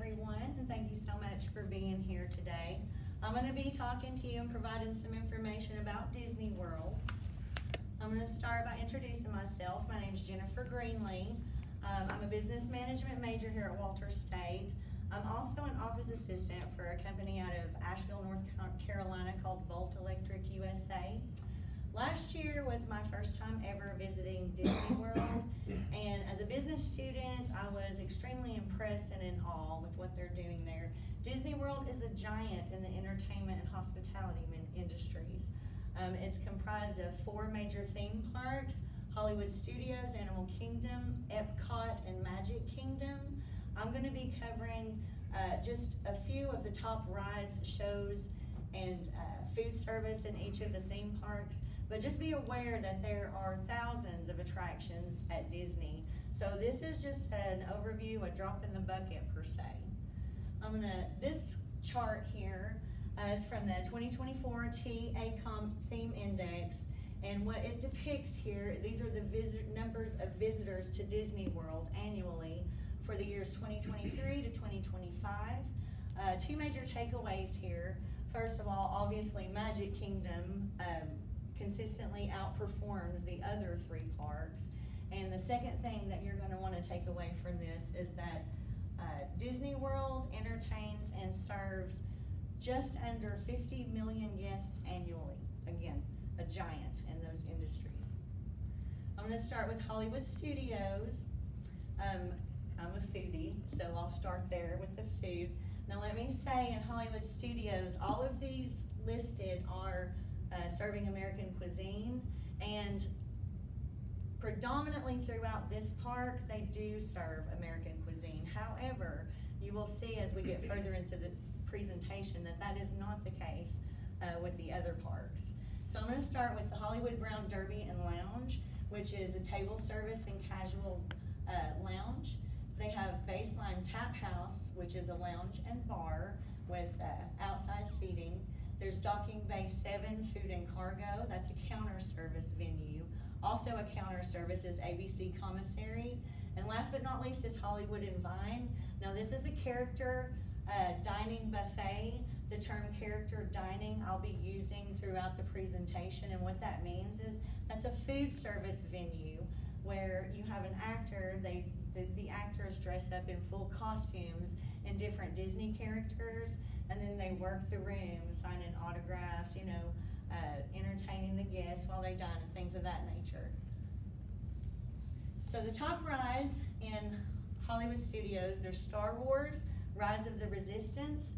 everyone, and thank you so much for being here today. I'm going to be talking to you and providing some information about Disney World. I'm going to start by introducing myself. My name is Jennifer Greenlee. I'm a business management major here at Walters State. I'm also an office assistant for a company out of Asheville, North Carolina called Volt Electric USA. Last year was my first time ever visiting Disney World, and as a business student, I was extremely impressed and in awe with what they're doing there. Disney World is a giant in the entertainment and hospitality industries. It's comprised of 4 major theme parks: Hollywood Studios, Animal Kingdom, Epcot, and Magic Kingdom. I'm going to be covering just a few of the top rides, shows, and food service in each of the theme parks. But just be aware that there are thousands of attractions at Disney. So this is just an overview, a drop in the bucket per se. This chart here is from the 2024 TACOM Theme Index. And what it depicts here, these are the numbers of visitors to Disney World annually for the years 2023 to 2025. 2 major takeaways here. First of all, obviously Magic Kingdom consistently outperforms the other 3 parks. And the second thing that you're going to want to take away from this is that Disney World entertains and serves just under 50 million guests annually. Again, a giant in those industries. I'm going to start with Hollywood Studios. I'm a foodie, so I'll start there with the food. Now let me say, in Hollywood Studios, all of these listed are serving American cuisine, and predominantly throughout this park, they do serve American cuisine. However, you will see as we get further into the presentation that is not the case with the other parks. So I'm going to start with the Hollywood Brown Derby and Lounge, which is a table service and casual lounge. They have Baseline Tap House, which is a lounge and bar with outside seating. There's Docking Bay 7 Food and Cargo. That's a counter service venue. Also a counter service is ABC Commissary. And last but not least is Hollywood and Vine. Now this is a character dining buffet. The term character dining I'll be using throughout the presentation, and what that means is that's a food service venue where you have an actor, the actors dress up in full costumes in different Disney characters, and then they work the room, signing autographs, entertaining the guests while they dine and things of that nature. So the top rides in Hollywood Studios, there's Star Wars, Rise of the Resistance,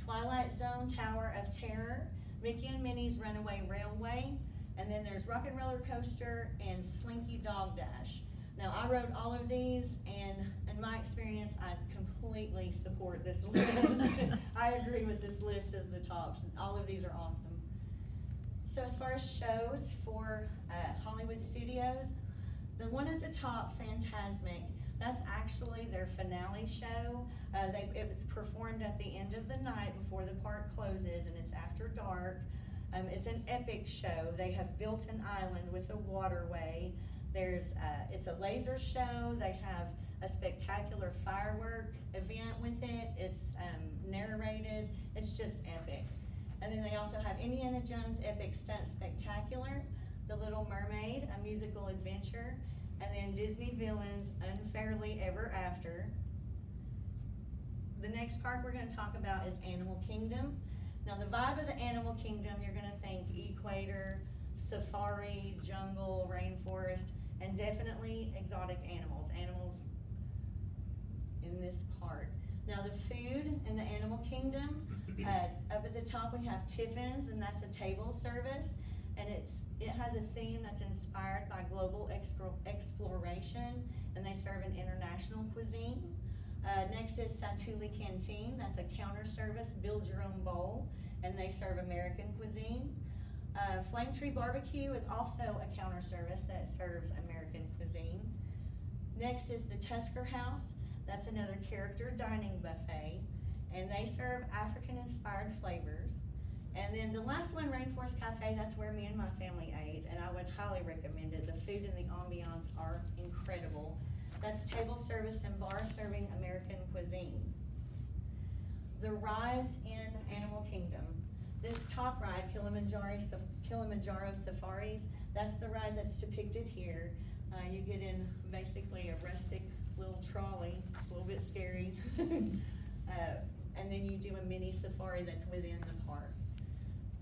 Twilight Zone, Tower of Terror, Mickey and Minnie's Runaway Railway, and then there's Rock and Roller Coaster and Slinky Dog Dash. Now I wrote all of these, and in my experience, I completely support this list. I agree with this list as the tops. All of these are awesome. So as far as shows for Hollywood Studios, the one at the top, Fantasmic, that's actually their finale show. It was performed at the end of the night before the park closes, and it's after dark. It's an epic show. They have built an island with a waterway. It's a laser show. They have a spectacular firework event with it. It's narrated. It's just epic. And then they also have Indiana Jones Epic Stunt Spectacular, The Little Mermaid, a musical adventure, and then Disney Villains Unfairly Ever After. The next park we're going to talk about is Animal Kingdom. Now the vibe of the Animal Kingdom, you're going to think equator, safari, jungle, rainforest, and definitely exotic animals in this park. Now the food in the Animal Kingdom, up at the top we have Tiffin's, and that's a table service, and it has a theme that's inspired by global exploration, and they serve an international cuisine. Next is Satuli Canteen, that's a counter service, build your own bowl, and they serve American cuisine. Flame Tree Barbecue is also a counter service that serves American cuisine. Next is the Tusker House. That's another character dining buffet, and they serve African-inspired flavors. And then the last one, Rainforest Cafe, that's where me and my family ate, and I would highly recommend it. The food and the ambiance are incredible. That's table service and bar serving American cuisine. The rides in Animal Kingdom. This top ride, Kilimanjaro Safaris, that's the ride that's depicted here. You get in basically a rustic little trolley. It's a little bit scary. And then you do a mini safari that's within the park.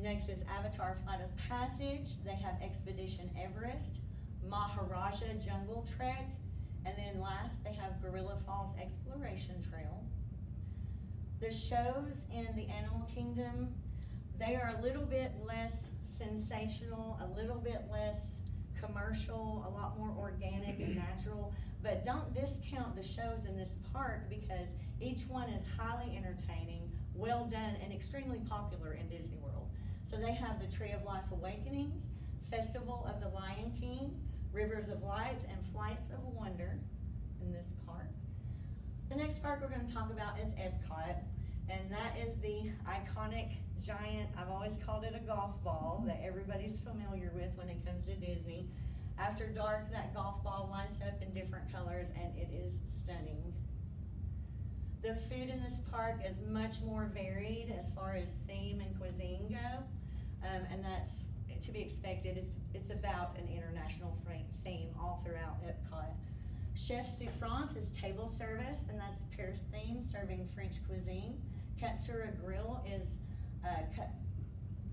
Next is Avatar Flight of Passage. They have Expedition Everest, Maharaja Jungle Trek, and then last they have Gorilla Falls Exploration Trail. The shows in the Animal Kingdom, they are a little bit less sensational, a little bit less commercial, a lot more organic and natural, but don't discount the shows in this park because each one is highly entertaining, well done, and extremely popular in Disney World. So they have the Tree of Life Awakenings, Festival of the Lion King, Rivers of Light, and Flights of Wonder in this park. The next park we're going to talk about is Epcot, and that is the iconic giant, I've always called it a golf ball that everybody's familiar with when it comes to Disney. After dark, that golf ball lights up in different colors and it is stunning. The food in this park is much more varied as far as theme and cuisine go, and that's to be expected. It's about an international theme all throughout Epcot. Chefs de France is table service, and that's Paris theme, serving French cuisine. Katsura Grill is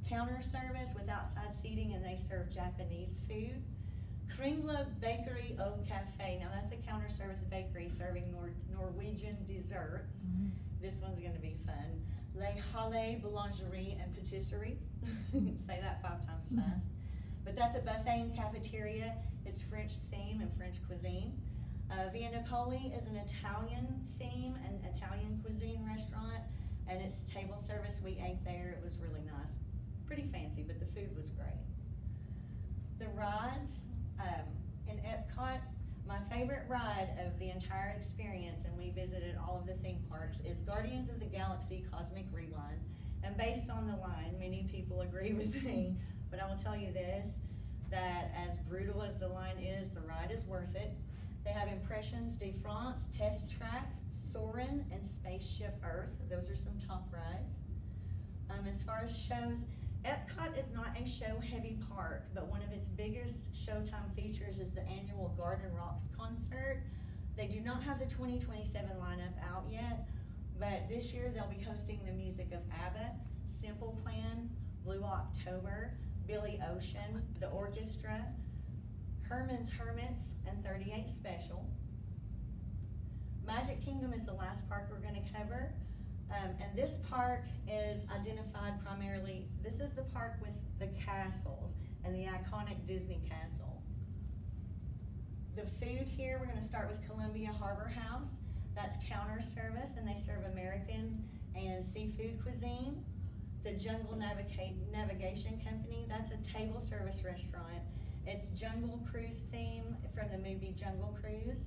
counter service with outside seating, and they serve Japanese food. Kringla Bakery au Café, now that's a counter service bakery serving Norwegian desserts. This one's gonna be fun. Les Halles Boulangerie and Patisserie, say that 5 times fast. But that's a buffet and cafeteria. It's French theme and French cuisine. Via Napoli is an Italian theme and Italian cuisine restaurant, and it's table service. We ate there, it was really nice. Pretty fancy, but the food was great. The rides in Epcot, my favorite ride of the entire experience, and we visited all of the theme parks, is Guardians of the Galaxy Cosmic Rewind. And based on the line, many people agree with me, but I will tell you this, that as brutal as the line is, the ride is worth it. They have Impressions de France, Test Track, Soarin', and Spaceship Earth. Those are some top rides. As far as shows, Epcot is not a show-heavy park, but one of its biggest Showtime features is the annual Garden Rocks concert. They do not have the 2027 lineup out yet, but this year they'll be hosting the music of ABBA, Simple Plan, Blue October, Billy Ocean, the orchestra, Herman's Hermits, and 38 Special. Magic Kingdom is the last park we're going to cover. And this park is identified primarily, this is the park with the castles and the iconic Disney castle. The food here, we're going to start with Columbia Harbor House. That's counter service, and they serve American and seafood cuisine. The Jungle Navigation Company, that's a table service restaurant. It's Jungle Cruise theme from the movie Jungle Cruise.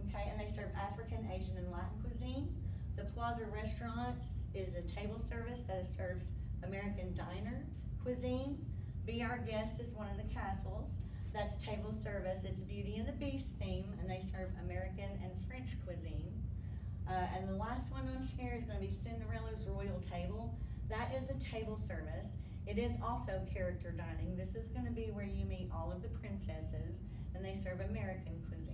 Okay, and they serve African, Asian, and Latin cuisine. The Plaza Restaurant is a table service that serves American diner cuisine. Be Our Guest is one of the castles. That's table service. It's Beauty and the Beast theme, and they serve American and French cuisine. And the last one on here is going to be Cinderella's Royal Table. That is a table service. It is also character dining. This is going to be where you meet all of the princesses, and they serve American cuisine.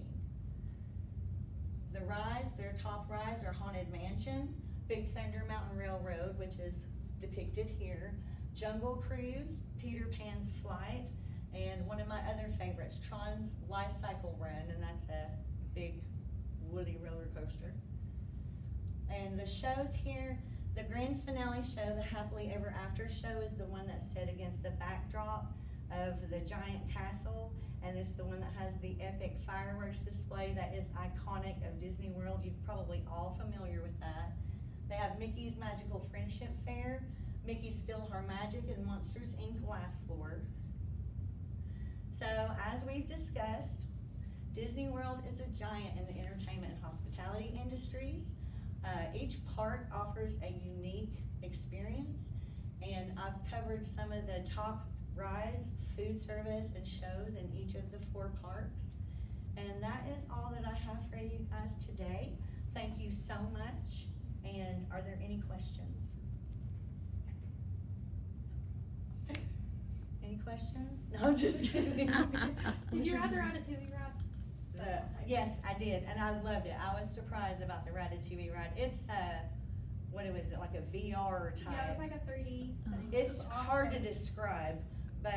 The rides, their top rides are Haunted Mansion, Big Thunder Mountain Railroad, which is depicted here, Jungle Cruise, Peter Pan's Flight, and one of my other favorites, Tron's Life Cycle Run, and that's a big woody roller coaster. And the shows here, the grand finale show, the Happily Ever After show, is the one that's set against the backdrop of the giant castle, and it's the one that has the epic fireworks display that is iconic of Disney World. You're probably all familiar with that. They have Mickey's Magical Friendship Fair, Mickey's PhilharMagic, and Monsters, Inc. Laugh Floor. So, as we've discussed, Disney World is a giant in the entertainment and hospitality industries. Each park offers a unique experience, and I've covered some of the top rides, food service, and shows in each of the 4 parks. And that is all that I have for you guys today. Thank you so much, and And are there any questions? Any questions? No, just kidding. Did you ride the Ratatouille ride? Yes, I did, and I loved it. I was surprised about the Ratatouille ride. It's, what was it, like a VR type? Yeah, it was like a 3D thing. It's It was hard to awesome. describe, but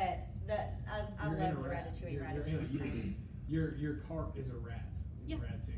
I You're in love a the rat. Ratatouille You're ride. It in was a- exciting. Your cart is a rat. Yeah. Ratatouille.